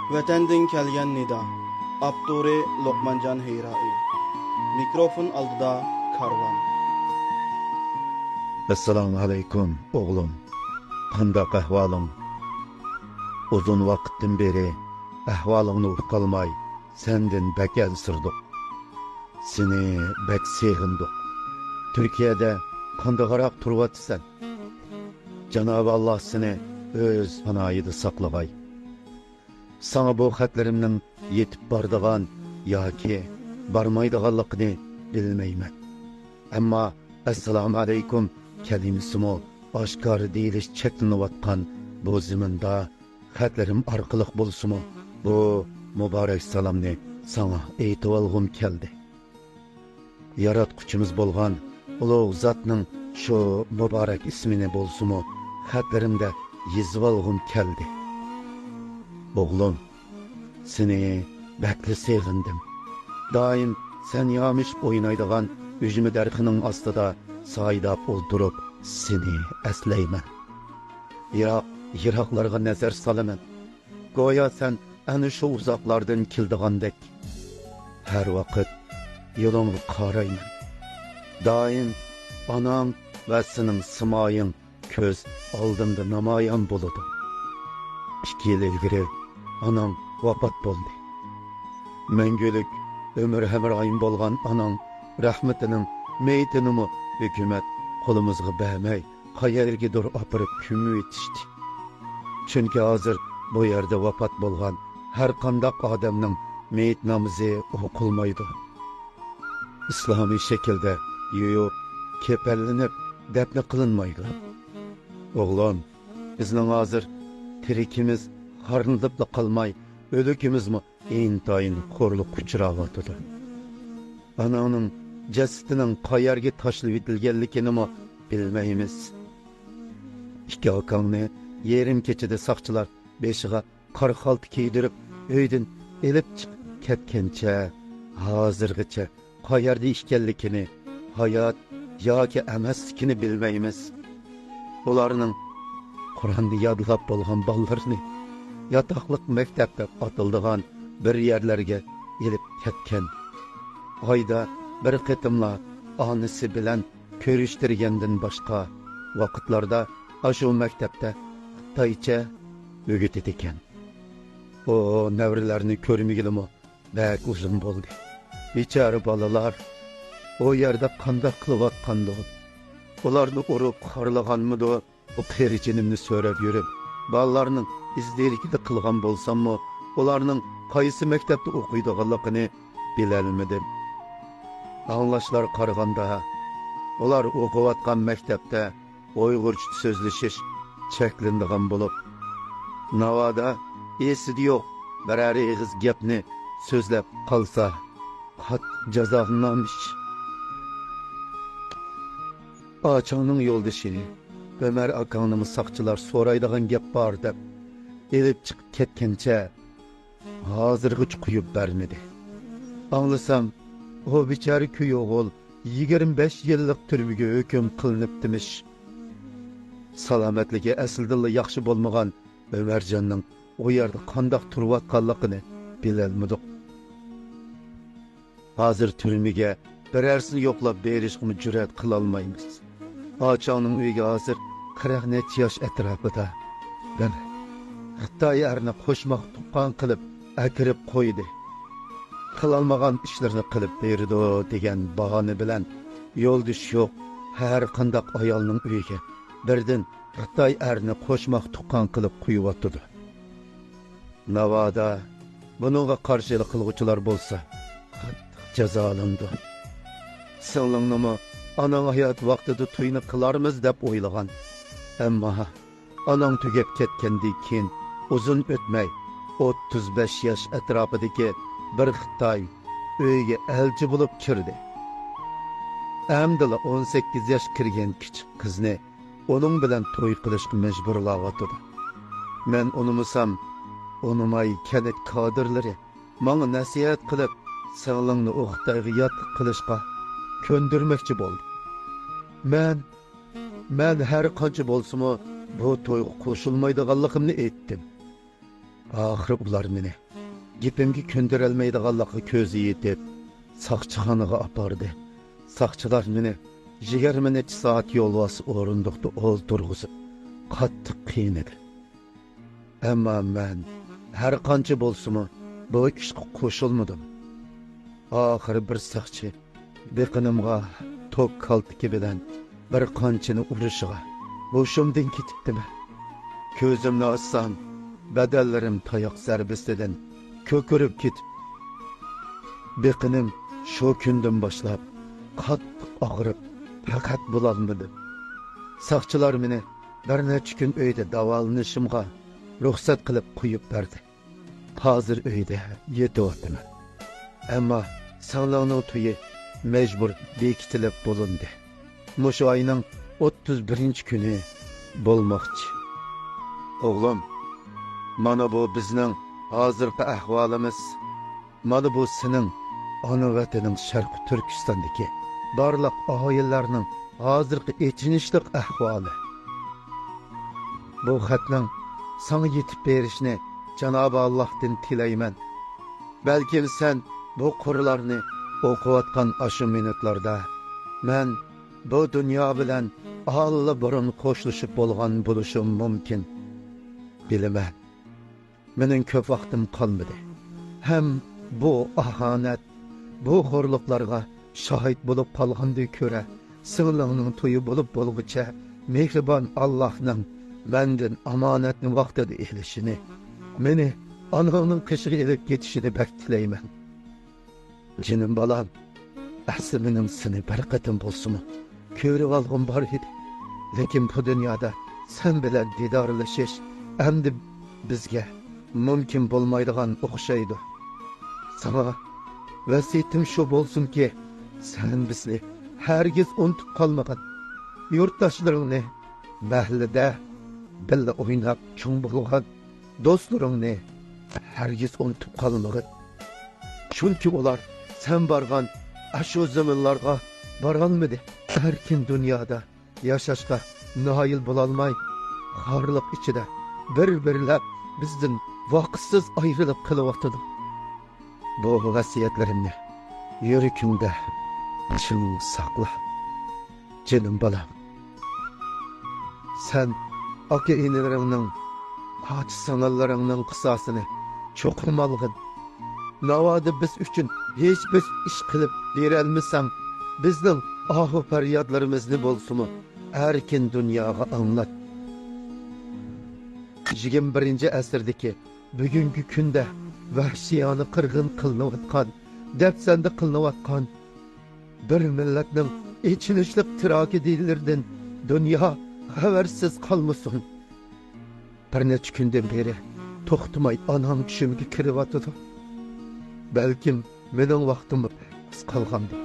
Vatandan kelgan nida. Abduri Lokmanjan Heyrai. Mikrofon oldida Karvan. Assalamu alaykum oğlum. Qandaq ahvalın? Uzun vaqtdan beri ahvalыңны uqalmay, senden bek elsirdik. Seni bek sevindik. Türkiye'de qandaqaraq turvatsan. Cenab-ı Allah seni öz panayida saqlagay. Sana bu xatlarimning yetib bardığan yoki barmaydiganligini bilmayman. Ammo assalomu alaykum kelimasimi oshkor deyilish cheklanayotgan bu zaminda xatlarim orqali bo'lsimi bu muborak salomni sana aytib olg'um keldi. Yaratquchimiz bo'lgan ulug' zotning shu muborak ismini bo'lsimi xatlarimda yozib olg'um keldi. Oğlum, seni bekli sevindim. Daim sen yamış oynaydıgan üzümü derkinin astıda saydap oldurup seni esleymen. Yiraklarga nazar salamen. Goya sen eni şu uzaklardan kildigandek. Her vakit yolunu karaymen. Daim anam ve senin sımayın köz aldımda namayan buludu. 2 yıl ilgiri anam vafat boldu. Мәңгілік ömür hemrayım bolgan anam rahmetinin meytinimi hükümet kolumuzga bämey qayergidir apırıp kümü etişti. Çünkü hazır bu yerde vafat bolgan her qandaq adamның meyit namızı okulmaydı. İslami şekilde yuyup, kepellenip defne kılınmaydı. Oğlan, bizning hazır tirikimiz qarnılıpla qalmay, ölükimizmi intayın korluk uçuravatıdı. Ananın cesetinin qayerge taşlı etilgenlikini mi bilmeyimiz. 2 akanını yerim keçide sakçılar beşiğe qarxaltı kiydirip öyden elip çıkıp ketkençe, hazırgıça qayerde işkellikini, hayat yoki emaslikini bilmeyimiz. Ularının Kur'an'da yadlap bolgan ballarını yataqlıq mektepte atıldıgan bir yerlerge elip ketken. Ayda bir qetimla anısı bilen körüştirgenden başka vakitlarda aşu mektepte Xitaycha ögüt ediken. O nevrilerini körmegilimi bek uzun boldu. Biçare balalar o yerde qandaq qılıvatqandı. Ularni urup qarlaganmıdı? O pericinimni söylep yürüp, balalarının izdelikide kılgan bolsam mı, onlarının kayısı mektepte okuyduğanlıqını bilelmedim. Anlaşlar qarğanda, onlar okuvatkan mektepte Uygurca sözleşiş çeklindiğen bulup, navada esidi yok, birer eğiz gepni sözlep kalsa, kat cezanlamış. Açanın yoldaşı, Ömer akanımı sakçılar soraydıgan gep bar dep, elip çıkıp ketkençe, hazırgıç kuyup vermedi. Anlasam, o biçari köy oğul 25 yıllık türbüge hüküm kılınıp demiş. Salametligi esildilli yaxşı bolmagan Ömercan'ın o yerde qandaq turvatqanlıqını bilelmedik. Hazır türmüge birersini yoklap berişqini cüret kılalmayımız. Açanın uyga hazır 40 yaş etrafıda. Ben Xitay erine koşmak tuqqan qilib akirib qo'ydi. Qılalmagan işlerini qilib berdi degan bahane bilen yo'ldish yo'q har qandaq ayolning uyiga birdan Xitay erine koşmak tuqqan qilib qo'yib Navada bununla qarşılık qilguvchilar bolsa jazolandı. Sığlığını anan hayat vaqtida to'yni qilarmiz deb o'ylagan. Ammo anan tugab ketgandan keyin uzun o'tmay 35 yaş etrafidagi bir Xitoy uyga elchi bo'lib kirdi. Amdila 18 yaş kirgan kichik qizni onun bilan to'y qilishga majburlayotdi. Men unumusam, unumay kanat kadrlari menga nasihat qilib, sağlığını o Xitoyga yot qilishga ko'ndirmoqchi bo'ldi. Men her qancha bo'lsa-mu bu to'yga qo'shilmaydiganligimni aytdim. Ahir ular meni gepimga ko'ndirolmaydiganlikqa ko'zi yetib soqchixonaga apardi. Soqchilar meni 20 minut soat yo'lvasi o'rindiqda o'ltirg'izib qattiq qiynadi. Ammo men har qancha bo'lsa-mu bu ishga qo'shilmadim. Oxiri bir soqchi beqinimga tok kaltiki bilan bir qanchani urishiga boshimdan ketibdimi. Ko'zimni ochsam badallarim tayoq zarbasidan ko'kirib ketib, beqinim shu kundan boshlab qattiq og'rib faqat bo'lolmadim. Soqchilar meni bir necha kun uyda davolanishimga ruxsat qilib qo'yib berdi. Hozir uyda yetyapman. Ammo sog'liqning to'yi majbur bekitilib bo'lindi. Mushu oyning 31-kuni bo'lmoqchi. O'g'lim, mana bu bizning hozirgi ahvolimiz. Mana bu sening ona vataning Sharq Turkistondagi barliq oilalarning hozirgi echinishlik ahvoli. Bu xatning sana yetib berishni Janob Allohdan tilayman. Balki sen bu qurlarni o'qiyotgan ashu minutlarda men bu dunyo bilan allabirun qo'shilishib bo'lgan bo'lishim mumkin. Bilaman. Mening ko'p vaqtim qolmadi. Ham bu ahanat, bu xo'rliqlarga shohid bo'lib qolgandan ko'ra, singlimning to'yi bo'lib bo'lguncha mehribon Allohning mendan omonatni vaqtida elishini, meni onamning qishig'i elib ketishini tilayman. Jinim balam, asli mening seni bir qatim bo'lsin-mi ko'rib olg'im bor edi. Lekin bu dunyoda sen bilan didorlashish endi bizga mumkin bo'lmaydigan o'xshaydi. Sana vasiyatim shu bo'lsinki, sen bizni hargiz unutib qolmagin. Yurtdoshlaringni, mahallada billa o'ynab chung bo'lgan do'stlaringni hargiz unutib qolmagin. Chunki ular sen borgan ashu zaminlarga borolmadi. Erkin dunyoda yashashga noil bo'lolmay, xorliq ichida bir-birlab bizdan vaqtsiz ayrilib qilyotdi. Bu vasiyatlarimni yuragimda chin saqla. Jinim balam. Sen aka-inilaringning, ot-sing'illaringning qisosini cho'qim olgin. Navoda biz uchun hech bir ish qilib berolmasang, bizning ohu faryodlarimizni bo'lsin-mi erkin dunyoga anglat. 21-asrdagi bugungi kunda vahshiyona qirg'in qilinayotgan, dafsanda qilinayotgan bir millatning ichinishlik tragediyalardan dunyo xabarsiz qolmasin. Bir necha kundan beri to'xtamay onam tushimga kiryotdi. Balkim mening vaqtim qolgandi.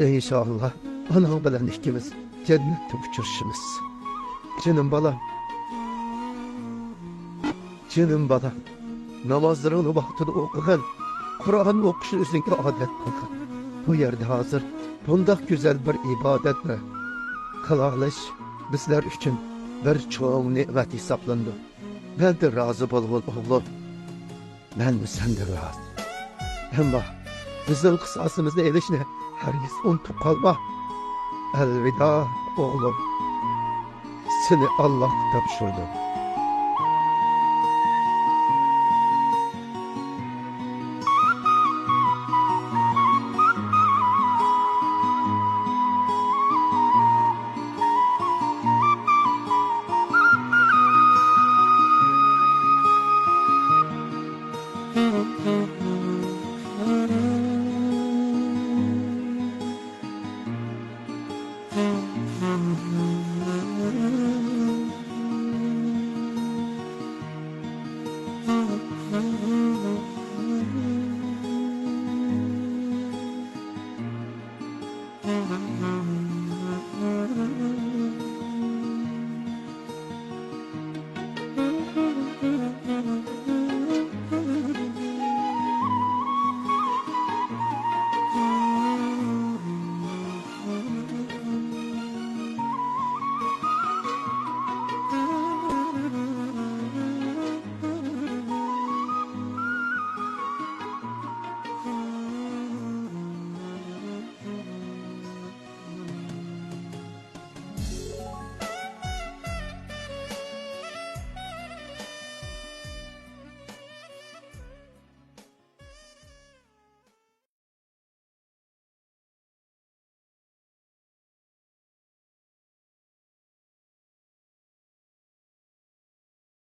İnşallah onam bilan ikkimiz jannatda uchrashimiz. Jinim balam. Jinim balam. Namozlarini vaqtida o'qigan, Qur'on o'qishni o'zingga odat qilgan. Bu yerda hozir bundoq go'zal bir ibodatni qilish bizlar uchun bir cho'ng ne'mat hisoblandi. Ben de razı bo'lg'in o'g'lim. Men senda rozi. Ammo bizning qisosimizni elishni hargiz unutib qolma. Elvida o'g'lim. Seni Alloh topshirdi.